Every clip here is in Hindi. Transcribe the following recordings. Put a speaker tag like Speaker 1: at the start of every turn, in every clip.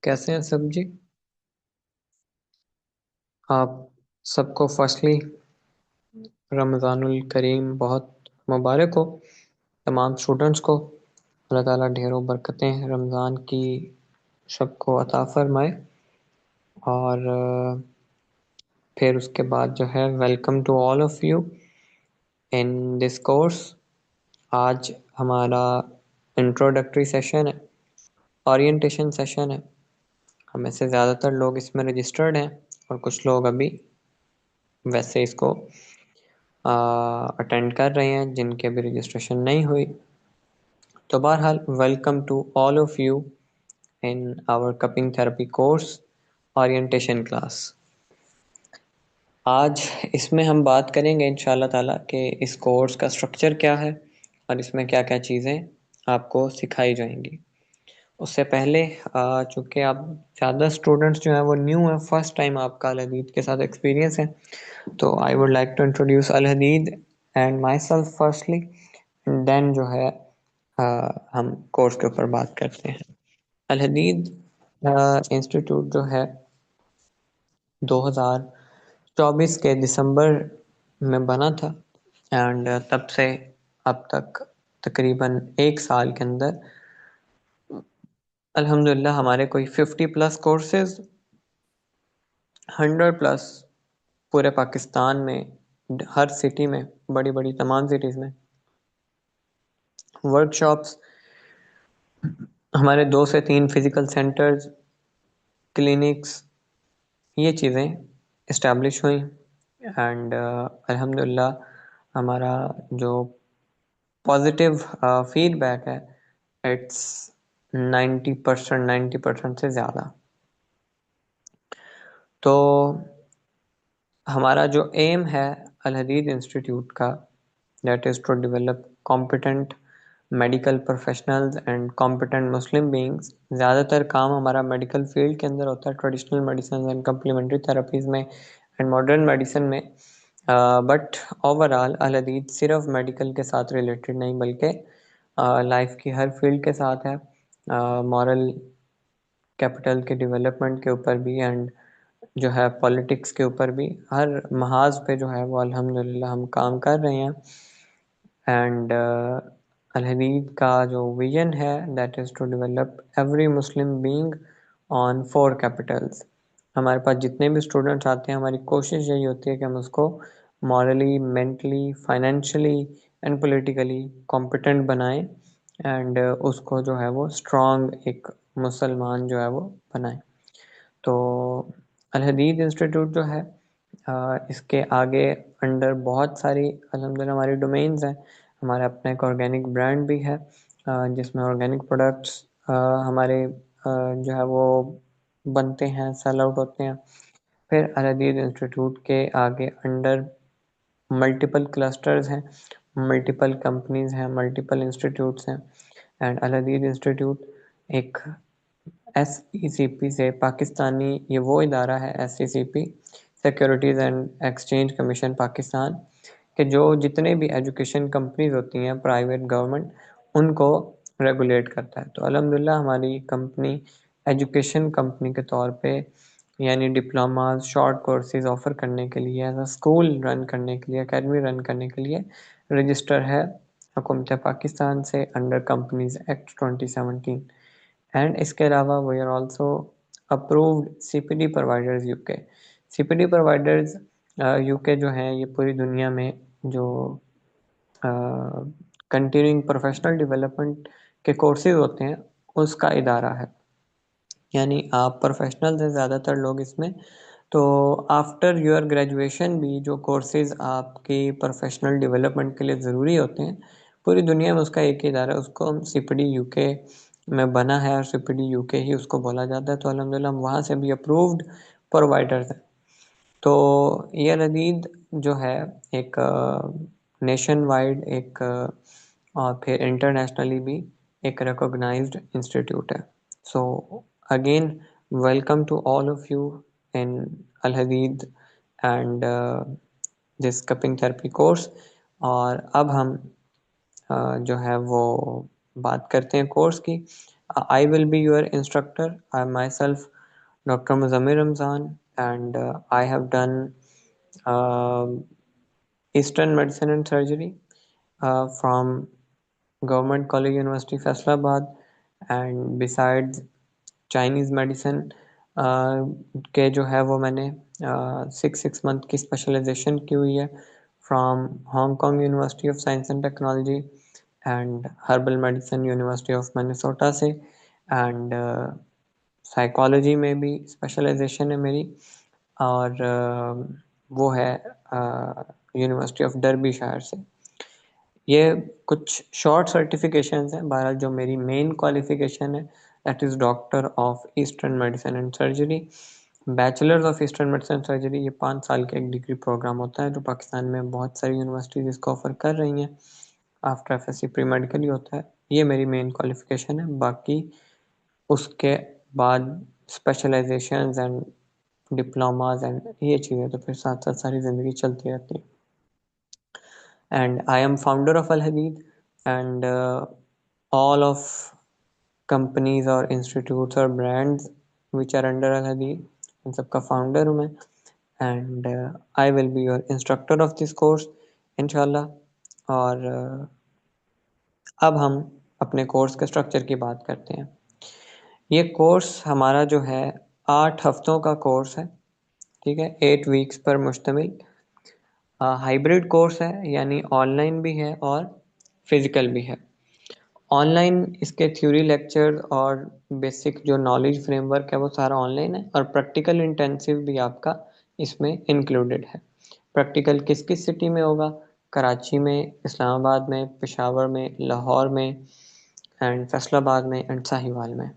Speaker 1: कैसे हैं सब जी। आप सबको फर्स्टली रमज़ानुल करीम बहुत मुबारक हो। तमाम स्टूडेंट्स को अल्लाह ताला ढेरों बरकतें रमज़ान की सबको अता फरमाए। और फिर उसके बाद जो है, welcome to all of you in this course. आज हमारा इंट्रोडक्टरी सेशन है, ओरिएंटेशन सेशन है। हमें से ज़्यादातर लोग इसमें रजिस्टर्ड हैं और कुछ लोग अभी वैसे इसको अटेंड कर रहे हैं जिनके अभी रजिस्ट्रेशन नहीं हुई। तो बहरहाल, welcome to all of you in our cupping therapy course orientation class. आज इसमें हम बात करेंगे इंशाल्लाह ताला कि इस कोर्स का स्ट्रक्चर क्या है और इसमें क्या क्या चीज़ें आपको सिखाई जाएंगी। उससे पहले चूँकि आप ज़्यादा स्टूडेंट्स जो हैं वो न्यू हैं, फर्स्ट टाइम आपका अल हदीद के साथ एक्सपीरियंस है, तो I would like to introduce Al Hadeed and myself firstly, then जो है हम कोर्स के ऊपर बात करते हैं। अल हदीद इंस्टीट्यूट जो है 2024 के दिसंबर में बना था एंड तब से अब तक तकरीबन एक साल के अंदर अल्हम्दुलिल्लाह हमारे कोई 50 प्लस कोर्सेज, 100 प्लस पूरे पाकिस्तान में हर सिटी में, बड़ी बड़ी तमाम सिटीज़ में वर्कशॉप्स, हमारे 2 से 3 फिज़िकल सेंटर्स, क्लिनिक्स, ये चीज़ें इस्टेब्लिश हुई एंड अल्हम्दुलिल्लाह हमारा जो पॉजिटिव फीडबैक है, इट्स 90%, 90% से ज़्यादा। तो हमारा जो एम है अल हदीद इंस्टीट्यूट का, that is to develop competent medical professionals and competent Muslim beings. ज़्यादातर काम हमारा मेडिकल फील्ड के अंदर होता है, traditional medicine and complementary therapies में एंड मॉडर्न मेडिसिन में। बट ओवरऑल अल हदीद सिर्फ मेडिकल के साथ रिलेटेड नहीं, बल्कि लाइफ की हर फील्ड के साथ है, मॉरल कैपिटल के डेवलपमेंट के ऊपर भी एंड जो है पॉलिटिक्स के ऊपर भी, हर महाज पे जो है वो अल्हम्दुलिल्लाह हम काम कर रहे हैं। एंड अल हदीद का जो विजन है, that is to develop every Muslim being on 4 capitals. हमारे पास जितने भी स्टूडेंट्स आते हैं, हमारी कोशिश यही होती है कि हम उसको morally, mentally, financially and politically competent बनाएं एंड उसको जो है वो स्ट्रॉन्ग एक मुसलमान जो है वो बनाएं। तो अल हदीद इंस्टीट्यूट जो है, इसके आगे अंडर बहुत सारी अल्हम्दुलिल्लाह हमारी डोमेन्स हैं। हमारा अपना एक ऑर्गेनिक ब्रांड भी है, जिसमें ऑर्गेनिक प्रोडक्ट्स हमारे जो है वो बनते हैं, सेल आउट होते हैं। फिर अल हदीद इंस्टीट्यूट के आगे अंडर मल्टीपल क्लस्टर्स हैं, मल्टीपल कंपनीज हैं, मल्टीपल इंस्टीट्यूट्स हैं एंड अल हदीद इंस्टीट्यूट एक SECP से, पाकिस्तानी ये वो इदारा है, SECP securities and exchange commission Pakistan के, जो जितने भी एजुकेशन कंपनीज होती हैं प्राइवेट गवर्नमेंट, उनको रेगुलेट करता है। तो अल्हम्दुलिल्लाह हमारी कंपनी एजुकेशन कंपनी के तौर पे, यानी डिप्लोमाज, शॉर्ट कोर्सेज ऑफ़र करने के लिए, एज अ स्कूल रन करने के लिए, एकेडमी रन करने के लिए रजिस्टर है हुकूमत पाकिस्तान से अंडर कंपनीज एक्ट 2017। एंड इसके अलावा we are also approved CPD providers UK। CPD providers UK जो हैं, ये पूरी दुनिया में जो कंटिन्यूइंग प्रोफेशनल डेवलपमेंट के कोर्सेज होते हैं, उसका इदारा है। यानी आप प्रोफेशनल्स हैं ज़्यादातर लोग इसमें, तो आफ्टर योर ग्रेजुएशन भी जो कोर्सेज आपके प्रोफेशनल डेवलपमेंट के लिए ज़रूरी होते हैं, पूरी दुनिया में उसका एक ही इदारा है, उसको हम CPD UK में बना है और CPD UK ही उसको बोला जाता है। तो अल्हम्दुलिल्लाह हम वहाँ से भी अप्रूव्ड प्रोवाइडर्स हैं। तो ये अल हदीद जो है एक नेशन वाइड एक और फिर इंटरनेशनली भी एक रिकॉग्नाइज्ड इंस्टीट्यूट है। So again, welcome to all of you in Al Hadeed and this cupping therapy course. और अब हम जो है वो बात करते हैं कोर्स की। I will be your instructor. I myself, Dr. Muzammil Ramzan, and I have done um Eastern Medicine and Surgery from Government College University Faisalabad, and besides Chinese medicine के जो है वो मैंने 6 मंथ की स्पेशलाइजेशन की हुई है from Hong Kong university of science and technology and herbal medicine university of Minnesota से, एंड साइकोलॉजी में भी स्पेशलाइजेशन है मेरी, और वो है यूनिवर्सिटी ऑफ डर्बीशायर से। ये कुछ शॉर्ट सर्टिफिकेशंस हैं। बहरहाल जो मेरी मेन क्वालिफिकेशन है that is doctor of eastern medicine and surgery, bachelors of eastern medicine and surgery. ये 5 साल का एक डिग्री प्रोग्राम होता है जो पाकिस्तान में बहुत सारी यूनिवर्सिटीज़ इसको ऑफर कर रही हैं। आफ्टर एफएससी प्री मेडिकल ही होता है। ये मेरी मेन क्वालिफिकेशन है। बाकी उसके बाद स्पेशलाइजेशंस एंड डिप्लोमाज एंड ये चीज़ें तो फिर साथ साथ सारी ज़िंदगी चलती रहती है। And I am founder of Al Hadid, and all of companies or institutes or brands which are under Al Hadid, इन सबका फाउंडर हूँ मैं, and I will be your instructor of this course इंशाल्लाह। और अब हम अपने कोर्स के स्ट्रक्चर की बात करते हैं। ये कोर्स हमारा जो है 8 हफ्तों का कोर्स है, ठीक है, 8 वीक्स पर मुश्तमिल हाइब्रिड कोर्स है, यानी ऑनलाइन भी है और फिजिकल भी है। ऑनलाइन इसके थ्योरी लेक्चर और बेसिक जो नॉलेज फ्रेमवर्क है वो सारा ऑनलाइन है, और प्रैक्टिकल इंटेंसिव भी आपका इसमें इंक्लूडेड है। प्रैक्टिकल किस किस सिटी में होगा? कराची में, इस्लामाबाद में, पेशावर में, लाहौर में, एंड फैसलाबाद में, एंड साहिवाल में,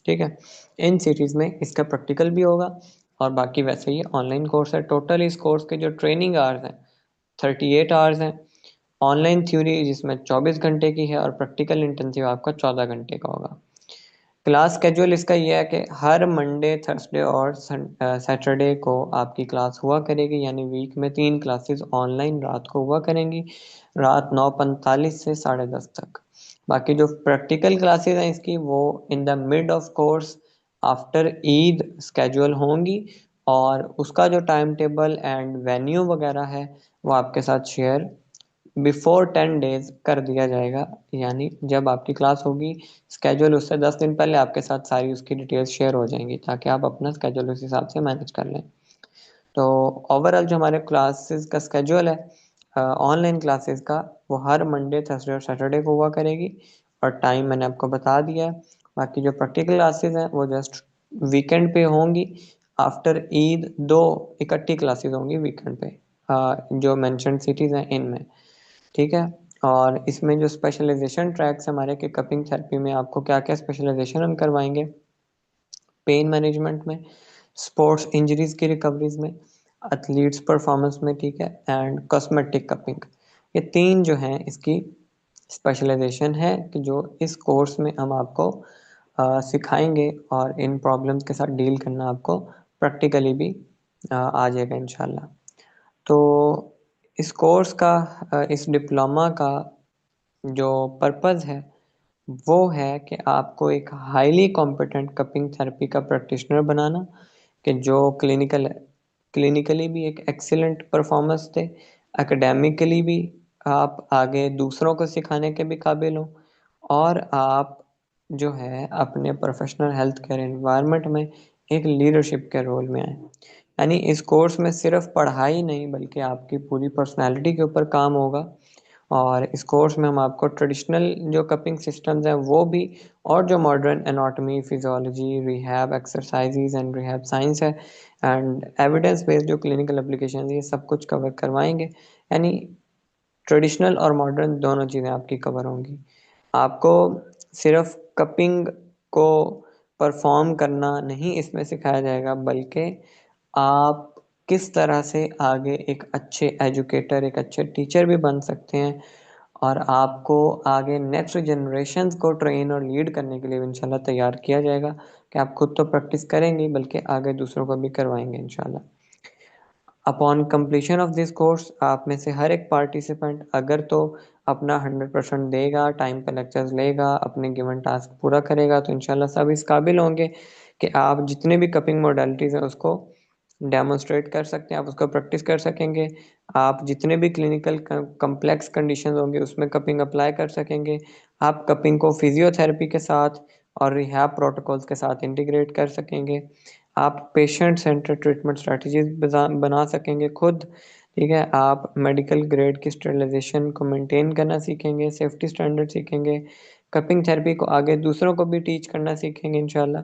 Speaker 1: ठीक है। इन सिटीज़ में इसका प्रैक्टिकल भी होगा, और बाकी वैसे ही ऑनलाइन कोर्स है। टोटल इस कोर्स के जो ट्रेनिंग आवर्स हैं 38 आवर्स हैं। ऑनलाइन थ्योरी जिसमें 24 घंटे की है, और प्रैक्टिकल इंटेंसिव आपका 14 घंटे का होगा। क्लास स्केड्यूल इसका ये है कि हर मंडे, थर्सडे और सैटरडे को आपकी क्लास हुआ करेगी, यानी वीक में 3 क्लासेस ऑनलाइन रात को हुआ करेंगी, रात 9:45 से 10:30 तक। बाकी जो प्रैक्टिकल क्लासेस हैं इसकी वो in the mid of course after Eid schedule होंगी, और उसका जो टाइम टेबल एंड वेन्यू वगैरह है वो आपके साथ शेयर बिफोर 10 डेज कर दिया जाएगा। यानी जब आपकी क्लास होगी स्केड्यूल उससे 10 दिन पहले आपके साथ सारी उसकी डिटेल्स शेयर हो जाएंगी, ताकि आप अपना स्केड्यूल उस हिसाब से मैनेज कर लें। तो ओवरऑल जो हमारे क्लासेस का स्केड्यूल है ऑनलाइन क्लासेस का, वो हर मंडे, थर्सडे और सैटरडे को हुआ करेगी, और टाइम मैंने आपको बता दिया है। बाकी जो प्रैक्टिकल क्लासेस हैं वो जस्ट वीकेंड पे होंगी। आफ्टर ईद 2 इकट्ठी क्लासेस होंगी वीकेंड पे, जो मेंशन सिटीज़ हैं इनमें, ठीक है। और इसमें जो स्पेशलाइजेशन ट्रैक्स हमारे के कपिंग थेरेपी में आपको क्या क्या स्पेशलाइजेशन हम करवाएंगे? पेन मैनेजमेंट में, स्पोर्ट्स इंजरीज की रिकवरीज में, एथलीट्स परफॉर्मेंस में, ठीक है, एंड कॉस्मेटिक कपिंग। ये 3 जो हैं इसकी स्पेशलाइजेशन है कि जो इस कोर्स में हम आपको सिखाएंगे, और इन प्रॉब्लम्स के साथ डील करना आपको प्रैक्टिकली भी आ जाएगा इंशाल्लाह। तो इस कोर्स का इस डिप्लोमा का जो पर्पज़ है वो है कि आपको एक हाईली कॉम्पिटेंट कपिंग थेरेपी का प्रैक्टिशनर बनाना, कि जो क्लिनिकली भी एक एक्सीलेंट परफॉर्मेंस दे, एकेडमिकली भी आप आगे दूसरों को सिखाने के भी काबिल हो, और आप जो है अपने प्रोफेशनल हेल्थ केयर एनवायरनमेंट में एक लीडरशिप के रोल में आए। यानी इस कोर्स में सिर्फ पढ़ाई नहीं बल्कि आपकी पूरी पर्सनैलिटी के ऊपर काम होगा। और इस कोर्स में हम आपको ट्रेडिशनल जो कपिंग सिस्टम्स हैं वो भी, और जो modern anatomy, physiology, rehab exercises and rehab science है, एंड एविडेंस बेस्ड जो क्लिनिकल एप्लीकेशन है, ये सब कुछ कवर करवाएंगे। यानी ट्रेडिशनल और मॉडर्न दोनों चीज़ें आपकी कवर होंगी। आपको सिर्फ कपिंग को परफॉर्म करना नहीं इसमें सिखाया जाएगा, बल्कि आप किस तरह से आगे एक अच्छे एजुकेटर, एक अच्छे टीचर भी बन सकते हैं, और आपको आगे नेक्स्ट जनरेशन्स को ट्रेन और लीड करने के लिए इंशाल्लाह तैयार किया जाएगा, कि आप खुद तो प्रैक्टिस करेंगे बल्कि आगे दूसरों को भी करवाएंगे इंशाल्लाह। Upon completion of this course आप में से हर एक पार्टिसिपेंट अगर तो अपना 100% देगा, टाइम पे लेक्चर्स लेगा, अपने गिवन टास्क पूरा करेगा, तो इंशाल्लाह सब इस काबिल होंगे कि आप जितने भी कपिंग मॉडलिटीज़ हैं उसको डेमोन्स्ट्रेट कर सकते हैं, आप उसको प्रैक्टिस कर सकेंगे। आप जितने भी क्लिनिकल कम्प्लेक्स कंडीशन होंगे उसमें कपिंग अप्लाई कर सकेंगे। आप कपिंग को फिजियोथेरेपी के साथ और रिहैब प्रोटोकॉल्स के साथ इंटीग्रेट कर सकेंगे। आप पेशेंट सेंटर ट्रीटमेंट स्ट्रेटजीज बना सकेंगे खुद। ठीक है, आप मेडिकल ग्रेड की स्टेरिलाइजेशन को मेंटेन करना सीखेंगे, सेफ्टी स्टैंडर्ड सीखेंगे, कपिंग थेरेपी को आगे दूसरों को भी टीच करना सीखेंगे इंशाल्लाह,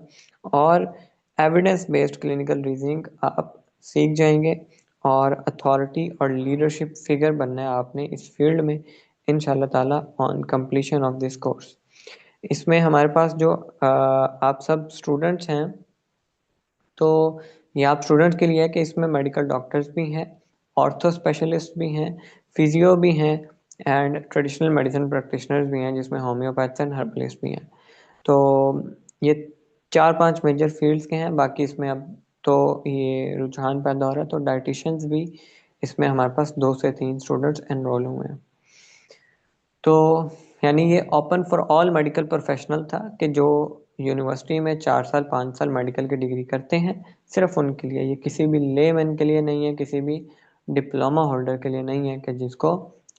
Speaker 1: और एविडेंस बेस्ड क्लिनिकल रीजनिंग आप सीख जाएंगे, और अथॉरिटी और लीडरशिप फिगर बनना है आपने इस फील्ड में इंशाल्लाह ताला on completion of this course. इसमें हमारे पास जो आप सब स्टूडेंट्स हैं, तो ये आप स्टूडेंट्स के लिए है कि इसमें मेडिकल डॉक्टर्स भी हैं, ऑर्थो स्पेशलिस्ट भी हैं, फिजियो भी हैं, एंड ट्रेडिशनल मेडिसिन प्रैक्टिशनर्स भी हैं जिसमें होम्योपैथ्स एंड हर्बलिस्ट भी हैं। तो ये 4-5 मेजर फील्ड्स के हैं। बाकी इसमें अब तो ये रुझान पैदा हो रहा है, तो डाइटिशियंस भी इसमें हमारे पास 2 से 3 स्टूडेंट्स एनरोल हुए हैं। तो यानी ये open for all medical professional था कि जो यूनिवर्सिटी में 4 साल 5 साल मेडिकल की डिग्री करते हैं, सिर्फ उनके लिए। ये किसी भी लेमैन के लिए नहीं है, किसी भी डिप्लोमा होल्डर के लिए नहीं है कि जिसको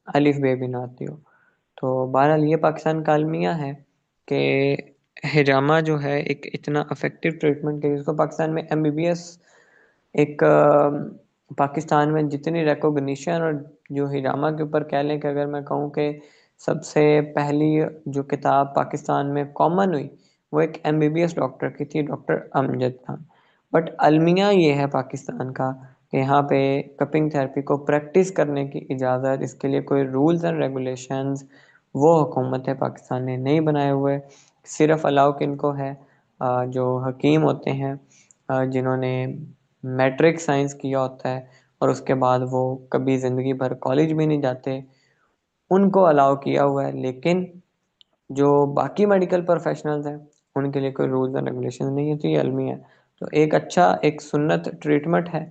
Speaker 1: अलिफ बे भी ना आती हो। तो बहरहाल ये पाकिस्तान का अलमिया है कि हिजामा जो है एक इतना अफेक्टिव ट्रीटमेंट है जिसको पाकिस्तान में एमबीबीएस एक पाकिस्तान में जितनी रिकॉग्निशन, और जो हिजामा के ऊपर कह लें कि अगर मैं कहूँ कि सबसे पहली जो किताब पाकिस्तान में कॉमन हुई वो एक एमबीबीएस डॉक्टर की थी, डॉक्टर अमजद खान। बट अलमिया ये है पाकिस्तान का कि यहाँ पे कपिंग थेरेपी को प्रैक्टिस करने की इजाज़त, इसके लिए कोई रूल्स एंड रेगुलेशंस वो हुकूमत है पाकिस्तान ने नहीं बनाए हुए। सिर्फ अलाउ किनको है, जो हकीम होते हैं, जिन्होंने मैट्रिक साइंस किया होता है और उसके बाद वो कभी ज़िंदगी भर कॉलेज भी नहीं जाते, उनको अलाउ किया हुआ है। लेकिन जो बाकी मेडिकल प्रोफेशनल्स हैं उनके लिए कोई रूल्स एंड रेगुलेशन नहीं है, तो ये अलमी है। तो एक अच्छा एक सुन्नत ट्रीटमेंट है,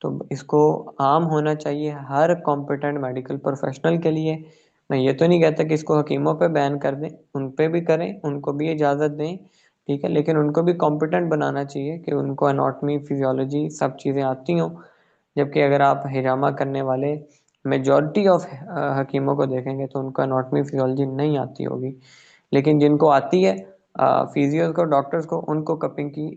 Speaker 1: तो इसको आम होना चाहिए हर कॉम्पिटेंट मेडिकल प्रोफेशनल के लिए। मैं ये तो नहीं कहता कि इसको हकीमों पे बैन कर दें, उन पे भी करें, उनको भी इजाज़त दें, ठीक है, लेकिन उनको भी कॉम्पिटेंट बनाना चाहिए कि उनको एनाटॉमी फिजियोलॉजी सब चीज़ें आती हों। जबकि अगर आप हिजामा करने वाले मेजॉरिटी ऑफ हकीमों को देखेंगे तो उनको एनाटॉमी फिजियोलॉजी नहीं आती होगी, लेकिन जिनको आती है, फिजियोज को, डॉक्टर्स को, उनको कपिंग की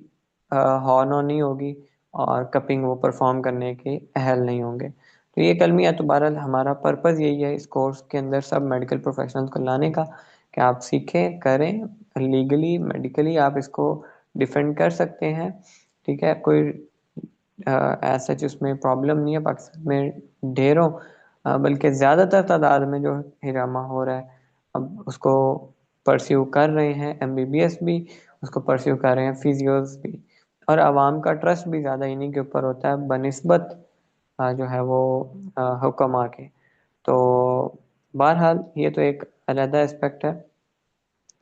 Speaker 1: हॉर्न नहीं होगी और कपिंग वो परफॉर्म करने के अहल नहीं होंगे। तो ये कलमिया, तो बहरहाल हमारा पर्पज़ यही है इस कोर्स के अंदर सब मेडिकल प्रोफेशनल्स को लाने का कि आप सीखें, करें, लीगली मेडिकली आप इसको डिफेंड कर सकते हैं। ठीक है, कोई एज सच उसमें प्रॉब्लम नहीं है पाकिस्तान में ढेरों, बल्कि ज़्यादातर तादाद में जो हिजामा हो रहा है अब उसको परस्यू कर रहे हैं एमबीबीएस भी, उसको परस्यू कर रहे हैं फिजियोज भी, और आवाम का ट्रस्ट भी ज़्यादा इन्हीं के ऊपर होता है बनिस्बत जो है वो हुक्मा के। तो बहरहाल ये तो एक अलहदा एस्पेक्ट है।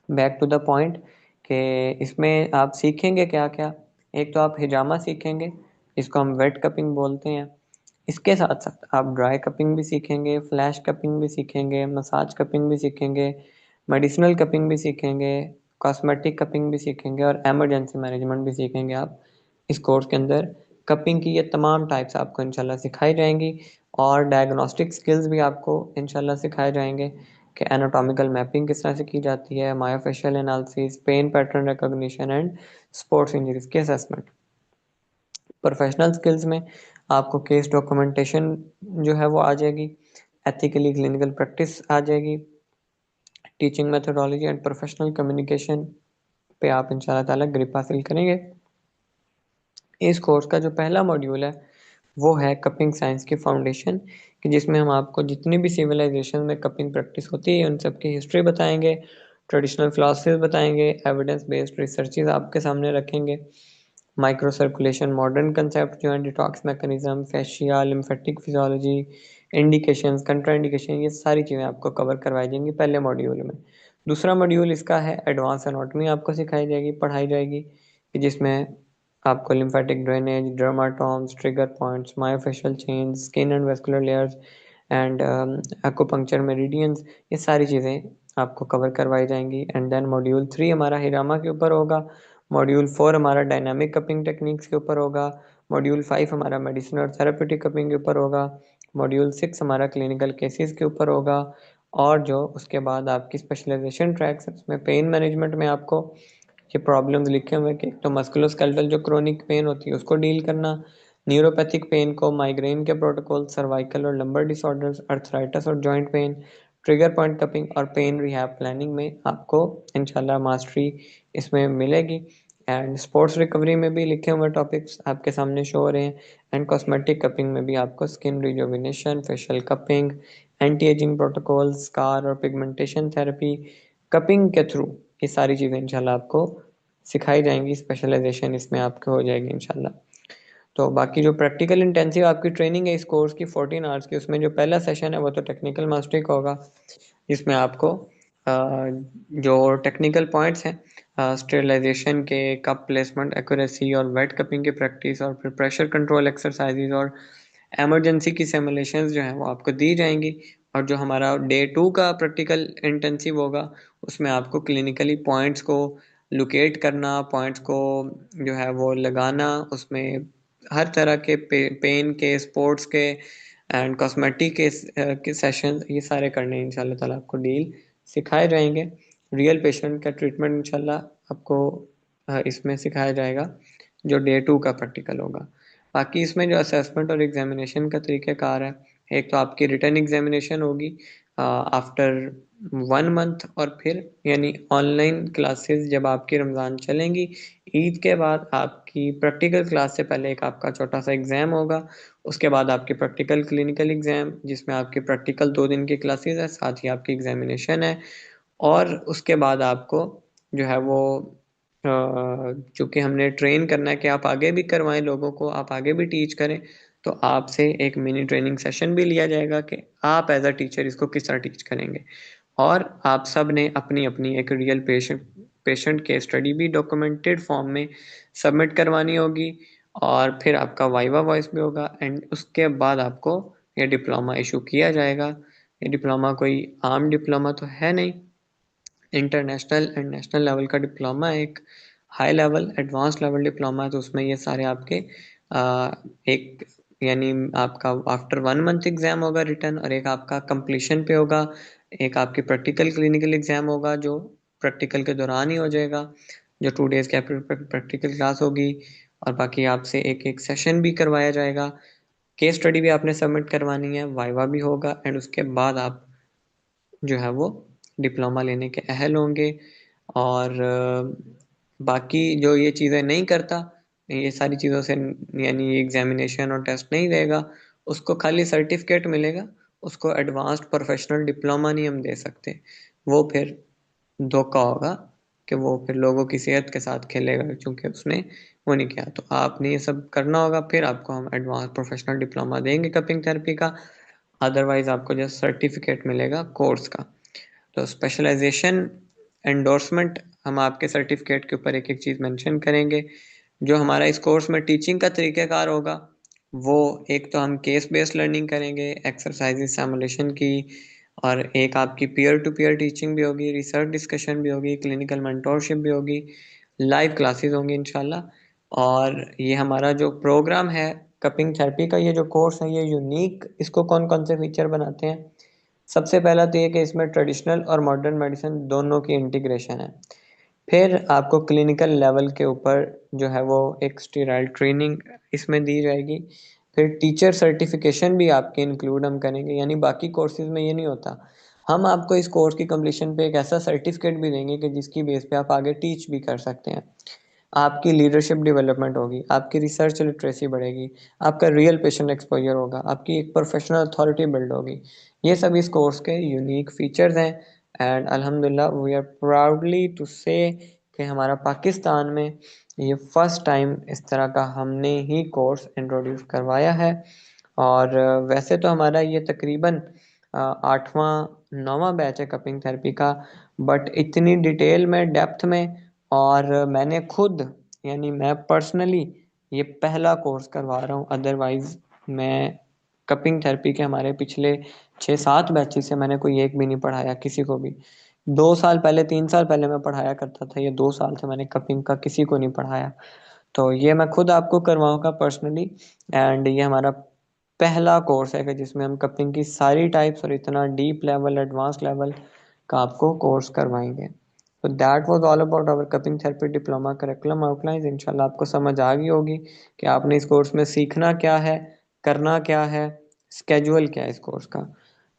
Speaker 1: बैक टू द पॉइंट कि इसमें आप सीखेंगे क्या क्या। एक तो आप हिजामा सीखेंगे, इसको हम वेट कपिंग बोलते हैं। इसके साथ साथ आप ड्राई कपिंग भी सीखेंगे, फ्लैश कपिंग भी सीखेंगे, मसाज कपिंग भी सीखेंगे, मेडिसिनल कपिंग भी सीखेंगे, कॉस्मेटिक कपिंग भी सीखेंगे, और एमरजेंसी मैनेजमेंट भी सीखेंगे आप इस कोर्स के अंदर। कपिंग की ये तमाम टाइप्स आपको इंशाल्लाह सिखाई जाएंगी, और डायग्नोस्टिक स्किल्स भी आपको इंशाल्लाह सिखाए जाएंगे कि एनाटॉमिकल मैपिंग किस तरह से की जाती है, myofascial analysis, pain pattern recognition and sports injuries की असेसमेंट। प्रोफेशनल स्किल्स में आपको केस डॉक्यूमेंटेशन जो है वो आ जाएगी, एथिकली क्लिनिकल प्रैक्टिस आ जाएगी, teaching methodology and professional communication पे आप इंशाल्लाह ताला ग्रिप हासिल करेंगे। इस कोर्स का जो पहला मॉड्यूल है वो है कपिंग साइंस की फाउंडेशन, कि जिसमें हम आपको जितनी भी सिविलाइजेशन में कपिंग प्रैक्टिस होती है उन सब की हिस्ट्री बताएंगे, ट्रेडिशनल फिलासफीज बताएंगे, एविडेंस बेस्ड रिसर्चेज आपके सामने रखेंगे, माइक्रो सर्कुलेशन, मॉडर्न कंसेप्ट जो है, detox mechanism, fascia, lymphatic physiology, indications, contraindication, ये सारी चीज़ें आपको कवर करवाई जाएंगी पहले मॉड्यूल में। दूसरा मॉड्यूल इसका है एडवांस एनाटॉमी आपको सिखाई जाएगी, पढ़ाई जाएगी, कि जिसमें आपको lymphatic drainage, dermatomes, trigger points, myofascial chains, skin and vascular layers and acupuncture meridians, ये सारी चीज़ें आपको कवर करवाई जाएंगी। एंड देन मॉड्यूल 3 हमारा हिरामा के ऊपर होगा, मॉड्यूल 4 हमारा डायनामिक कपिंग टेक्निक्स के ऊपर होगा, मॉड्यूल 5 हमारा मेडिसिन और थेरेप्यूटिक कपिंग के ऊपर होगा, मॉड्यूल 6 हमारा क्लिनिकल केसेस के ऊपर होगा। और जो उसके बाद आपकी स्पेशलाइजेशन ट्रैक्स, उसमें पेन मैनेजमेंट में आपको ये प्रॉब्लम्स लिखे हुए कि एक तो मस्कुलोस्केलेटल जो क्रोनिक पेन होती है उसको डील करना, न्यूरोपैथिक पेन को, माइग्रेन के प्रोटोकॉल, सर्वाइकल और लंबर डिसऑर्डर्स, अर्थराइटिस और joint pain, trigger point cupping और पेन रिहैब प्लानिंग में आपको इंशाल्लाह मास्टरी इसमें मिलेगी। एंड स्पोर्ट्स रिकवरी में भी लिखे हुए टॉपिक्स आपके सामने शो हो रहे हैं। एंड कॉस्मेटिक कपिंग में भी आपको skin rejuvenation, facial cupping, anti ageing protocol, scar और पिगमेंटेशन थेरेपी, कपिंग के थ्रू ये सारी चीज़ें इंशाल्लाह आपको सिखाई जाएंगी। स्पेशलाइजेशन इसमें आपके हो जाएगी इंशाल्लाह। तो बाकी जो प्रैक्टिकल इंटेंसिव आपकी ट्रेनिंग है इस कोर्स की 14 आवर्स की, उसमें जो पहला सेशन है वो तो टेक्निकल मास्टरी का होगा, जिसमें आपको जो टेक्निकल पॉइंट्स हैं स्टेरिलाइजेशन के, कप प्लेसमेंट एक्यूरेसी और वेट कपिंग की प्रैक्टिस, और फिर प्रेशर कंट्रोल एक्सरसाइजेज और एमरजेंसी की सिमुलेशंस जो हैं वो आपको दी जाएंगी। और जो हमारा डे 2 का प्रैक्टिकल इंटेंसिव होगा उसमें आपको क्लिनिकली पॉइंट्स को लोकेट करना, पॉइंट्स को जो है वो लगाना, उसमें हर तरह के पेन के, स्पोर्ट्स के एंड कॉस्मेटिक के सेशन ये सारे करने इंशाल्लाह ताला आपको डील सिखाए जाएंगे। रियल पेशेंट का ट्रीटमेंट इंशाल्लाह आपको इसमें सिखाया जाएगा जो डे 2 का प्रैक्टिकल होगा। बाकी इसमें जो असेसमेंट और एग्जामिनेशन का तरीक़ाकार है, एक तो आपकी रिटन एग्जामिनेशन होगी आफ्टर 1 मंथ, और फिर यानी ऑनलाइन क्लासेस जब आपकी रमज़ान चलेंगी, ईद के बाद आपकी प्रैक्टिकल क्लास से पहले एक आपका छोटा सा एग्ज़ाम होगा, उसके बाद आपकी प्रैक्टिकल क्लिनिकल एग्ज़ाम जिसमें आपकी प्रैक्टिकल 2 दिन की क्लासेस है, साथ ही आपकी एग्जामिनेशन है। और उसके बाद आपको जो है वो चूँकि हमने ट्रेन करना है कि आप आगे भी करवाएं लोगों को, आप आगे भी टीच करें, तो आपसे एक मिनी ट्रेनिंग सेशन भी लिया जाएगा कि आप एज अ टीचर इसको किस तरह टीच करेंगे। और आप सब ने अपनी अपनी एक रियल पेशेंट केस स्टडी भी डॉक्यूमेंटेड फॉर्म में सबमिट करवानी होगी, और फिर आपका वाइवा वॉइस भी होगा। एंड उसके बाद आपको ये डिप्लोमा इशू किया जाएगा। ये डिप्लोमा कोई आम डिप्लोमा तो है नहीं, इंटरनेशनल एंड नेशनल लेवल का डिप्लोमा है, एक high level advance level diploma है। तो उसमें ये सारे आपके एक यानी आपका आफ्टर 1 मंथ एग्जाम होगा रिटर्न, और एक आपका कंप्लीशन पे होगा, एक आपकी प्रैक्टिकल क्लिनिकल एग्जाम होगा जो प्रैक्टिकल के दौरान ही हो जाएगा, जो 2 डेज की प्रैक्टिकल क्लास होगी। और बाकी आपसे एक एक सेशन भी करवाया जाएगा, केस स्टडी भी आपने सबमिट करवानी है, वाइवा भी होगा, एंड उसके बाद आप जो है वो डिप्लोमा लेने के अहल होंगे। और बाकी जो ये चीज़ें नहीं करता, ये सारी चीज़ों से यानी एग्जामिनेशन और टेस्ट नहीं देगा, उसको खाली सर्टिफिकेट मिलेगा, उसको एडवांस्ड प्रोफेशनल डिप्लोमा नहीं हम दे सकते। वो फिर धोखा होगा कि वो फिर लोगों की सेहत के साथ खेलेगा, क्योंकि उसने वो नहीं किया। तो आपने ये सब करना होगा, फिर आपको हम एडवांस प्रोफेशनल डिप्लोमा देंगे कपिंग थेरेपी का, अदरवाइज आपको जस्ट सर्टिफिकेट मिलेगा कोर्स का। तो स्पेशलाइजेशन एंडोर्समेंट हम आपके सर्टिफिकेट के ऊपर एक एक चीज़ मेंशन करेंगे। जो हमारा इस कोर्स में टीचिंग का तरीक़ाकार होगा वो एक तो हम केस बेस्ड लर्निंग करेंगे, एक्सरसाइजेस सिमुलेशन की, और एक आपकी पीयर टू पीयर टीचिंग भी होगी, रिसर्च डिस्कशन भी होगी, क्लिनिकल मेंटोरशिप भी होगी, लाइव क्लासेस होंगी इंशाल्लाह। और ये हमारा जो प्रोग्राम है कपिंग थेरेपी का, ये जो कोर्स है ये यूनिक, इसको कौन कौन से फीचर बनाते हैं? सबसे पहला तो ये कि इसमें ट्रेडिशनल और मॉडर्न मेडिसिन दोनों की इंटीग्रेशन है। फिर आपको क्लिनिकल लेवल के ऊपर जो है वो एक स्टीराइड ट्रेनिंग इसमें दी जाएगी। फिर टीचर सर्टिफिकेशन भी आपके इंक्लूड हम करेंगे, यानी बाकी कोर्सेज में ये नहीं होता। हम आपको इस कोर्स की कंप्लीशन पे एक ऐसा सर्टिफिकेट भी देंगे कि जिसकी बेस पे आप आगे टीच भी कर सकते हैं। आपकी लीडरशिप डेवलपमेंट होगी, आपकी रिसर्च लिटरेसी बढ़ेगी, आपका रियल पेशेंट एक्सपोजर होगा, आपकी एक प्रोफेशनल अथॉरिटी बिल्ड होगी। ये सब इस कोर्स के यूनिक फीचर्स हैं। एंड अल्हम्दुलिल्लाह वी आर प्राउडली टू से कि हमारा पाकिस्तान में ये फर्स्ट टाइम इस तरह का हमने ही कोर्स इंट्रोड्यूस करवाया है। और वैसे तो हमारा ये तकरीबन 8वां 9वां बैच है कपिंग थेरेपी का, बट इतनी डिटेल में, डेप्थ में, और मैंने खुद यानी मैं पर्सनली ये पहला कोर्स करवा रहा हूँ, अदरवाइज मैं कपिंग थेरेपी के हमारे पिछले 6-7 बैचेस से मैंने कोई एक भी नहीं पढ़ाया किसी को भी। 2 साल पहले 3 साल पहले मैं पढ़ाया करता था, ये 2 साल से मैंने कपिंग का किसी को नहीं पढ़ाया। तो ये मैं खुद आपको करवाऊंगा पर्सनली। एंड ये हमारा पहला कोर्स है कि जिसमें हम कपिंग की सारी टाइप्स और इतना डीप लेवल एडवांस लेवल का आपको कोर्स करवाएंगे। तो that was all about our cupping therapy diploma curriculum outlines. इंशाल्लाह आपको समझ आ गई होगी कि आपने इस कोर्स में सीखना क्या है, करना क्या है, स्केड्यूल क्या है इस कोर्स का।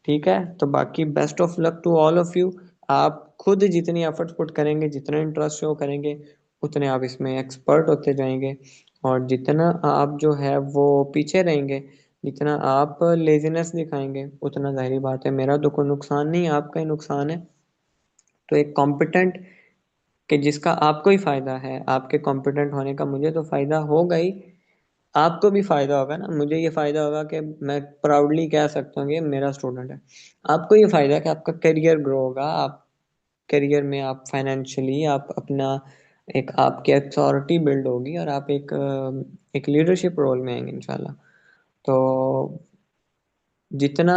Speaker 1: ठीक है, तो बाकी best of luck to all of you. आप खुद जितनी एफर्ट्स पुट करेंगे, जितना इंटरेस्ट शो करेंगे, उतने आप इसमें एक्सपर्ट होते जाएंगे। और जितना आप जो है वो पीछे रहेंगे, जितना आप लेजीनेस दिखाएंगे, उतना जाहिर बात है मेरा तो कोई नुकसान नहीं, आपका ही नुकसान है। तो एक कॉम्पिटेंट कि जिसका आपको ही फायदा है, आपके कॉम्पिटेंट होने का मुझे तो फायदा होगा ही, आपको भी फायदा होगा ना। मुझे ये फायदा होगा कि मैं प्राउडली कह सकता हूँ कि मेरा स्टूडेंट है। आपको ये फायदा है कि आपका करियर ग्रो होगा, आप करियर में आप फाइनेंशियली आप अपना एक आपकी अथॉरिटी बिल्ड होगी और आप एक लीडरशिप रोल में आएंगे इंशाल्लाह। तो जितना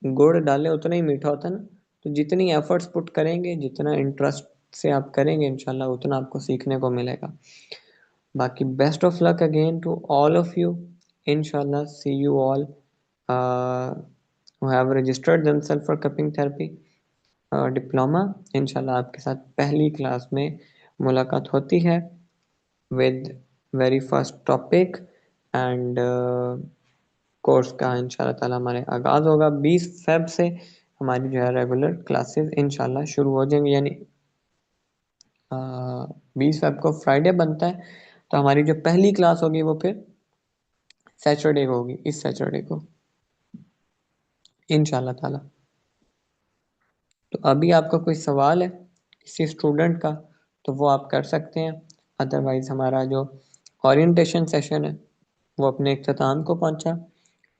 Speaker 1: गुड़ डाले उतना ही मीठा होता है ना। तो जितनी एफर्ट्स पुट करेंगे, जितना इंटरेस्ट से आप करेंगे, इंशाल्लाह उतना आपको सीखने को मिलेगा। बाकी best of luck again to all of you. इंशाल्लाह see you all who have registered themselves for cupping therapy diploma. इंशाल्लाह आपके साथ पहली क्लास में मुलाकात होती है with very first topic. And course का इंशाल्लाह ताला हमारे आगाज़ होगा 20 फ़ेब से। हमारी जो है रेगुलर क्लासेस इंशाल्लाह शुरू हो जाएंगी, यानी 20 फ़ेब को फ्राइडे बनता है, तो हमारी जो पहली क्लास होगी वो फिर सैटरडे को होगी, इस सैटरडे को इंशाल्लाह ताला। तो अभी आपका कोई सवाल है किसी स्टूडेंट का तो वो आप कर सकते हैं। अदरवाइज हमारा जो ओरिएंटेशन सेशन है वो अपने इख्तिताम को पहुंचा।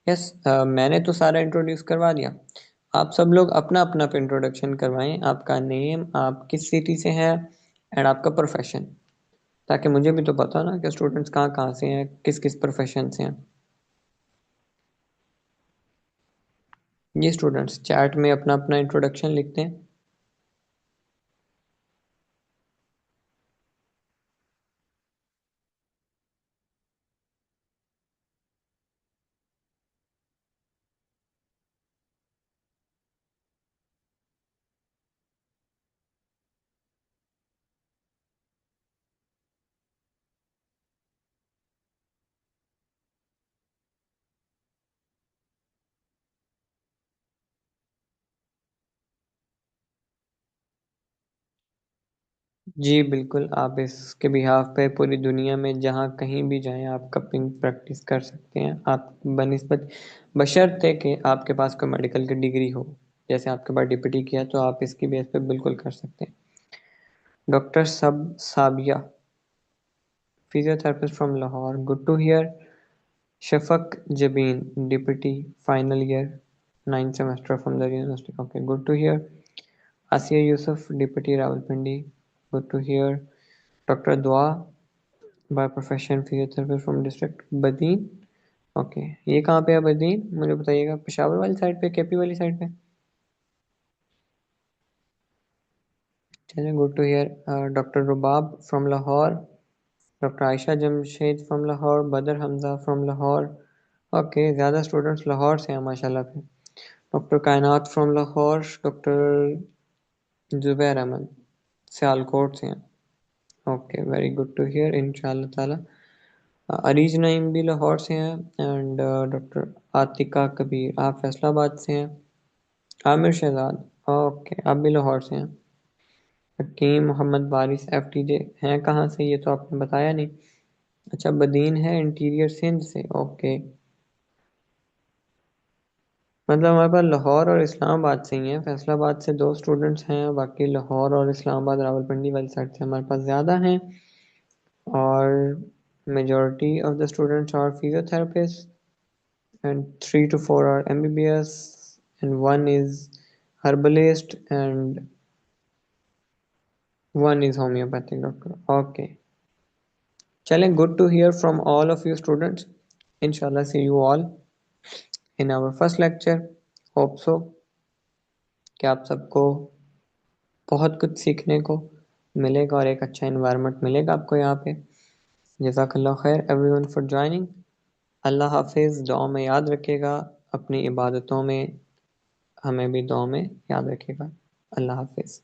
Speaker 1: यस, मैंने तो सारा इंट्रोड्यूस करवा दिया। आप सब लोग अपना अपना इंट्रोडक्शन करवाएं, आपका नेम, आप किस सिटी से हैं, एंड आपका प्रोफेशन, ताकि मुझे भी तो पता हो ना कि स्टूडेंट्स कहाँ कहाँ से हैं, किस किस प्रोफेशन से हैं। ये स्टूडेंट्स चैट में अपना अपना इंट्रोडक्शन लिखते हैं। जी बिल्कुल, आप इसके बिहाफ पे पूरी दुनिया में जहाँ कहीं भी जाएं आप कपिंग प्रैक्टिस कर सकते हैं। आप बनिस्बत बशर्ते कि आपके पास कोई मेडिकल की डिग्री हो, जैसे आपके पास डीपीटी किया तो आप इसकी बेस पे बिल्कुल कर सकते हैं। डॉक्टर सब Sabiya, physiotherapist from Lahore, good to hear. Shafaq Jabeen, DPT final year 9th semester from the university, okay good to hear. Asiya Yusuf, DPT Rawalpindi, good to hear. Doctor Dua, by profession physiotherapist from district Badin, okay. ये कहाँ पे है बदीन, मुझे बताइएगा। पेशावर वाली साइड पे, केपी वाली साइड पे? चलिए, good to hear. Doctor Rubab from Lahore, doctor Ayesha Jamshed from Lahore, Badar Hamza from Lahore, okay. ज़्यादा स्टूडेंट्स लाहौर से हैं माशाल्लाह पे। Doctor Kainat from Lahore, doctor Zubair Ahmed Sialkot से हैं, okay very good to hear इंशाल्लाह ताला। अरीज नईम भी लाहौर से हैं। एंड डॉक्टर आतिका कबीर, आप फैसलाबाद से हैं। आमिर शहजाद, ओके आप भी लाहौर से हैं। हकीम मोहम्मद बारिस एफटीजे हैं कहाँ से, ये तो आपने बताया नहीं। अच्छा, बदीन है इंटीरियर सिंध से, ओके। मतलब हमारे पास लाहौर और इस्लामाबाद से ही हैं। फैसलाबाद से 2 स्टूडेंट्स हैं, बाकी लाहौर और इस्लामाबाद रावलपिंडी वाली साइड से हमारे पास ज़्यादा हैं। और majority of the students are physiotherapist and 3 to 4 are MBBS and one is herbalist and one is homeopathic doctor. Okay. चलें, good to hear from all of you students. इंशाल्लाह see you all in our first lecture. Hope so कि आप सबको बहुत कुछ सीखने को मिलेगा और एक अच्छा इन्वायरमेंट मिलेगा आपको यहाँ पे। जज़ाकल्लाह खैर एवरीवन फॉर ज्वाइनिंग। अल्लाह हाफिज़। दुआ में याद रखिएगा, अपनी इबादतों में हमें भी दुआ में याद रखिएगा। अल्लाह हाफिज़।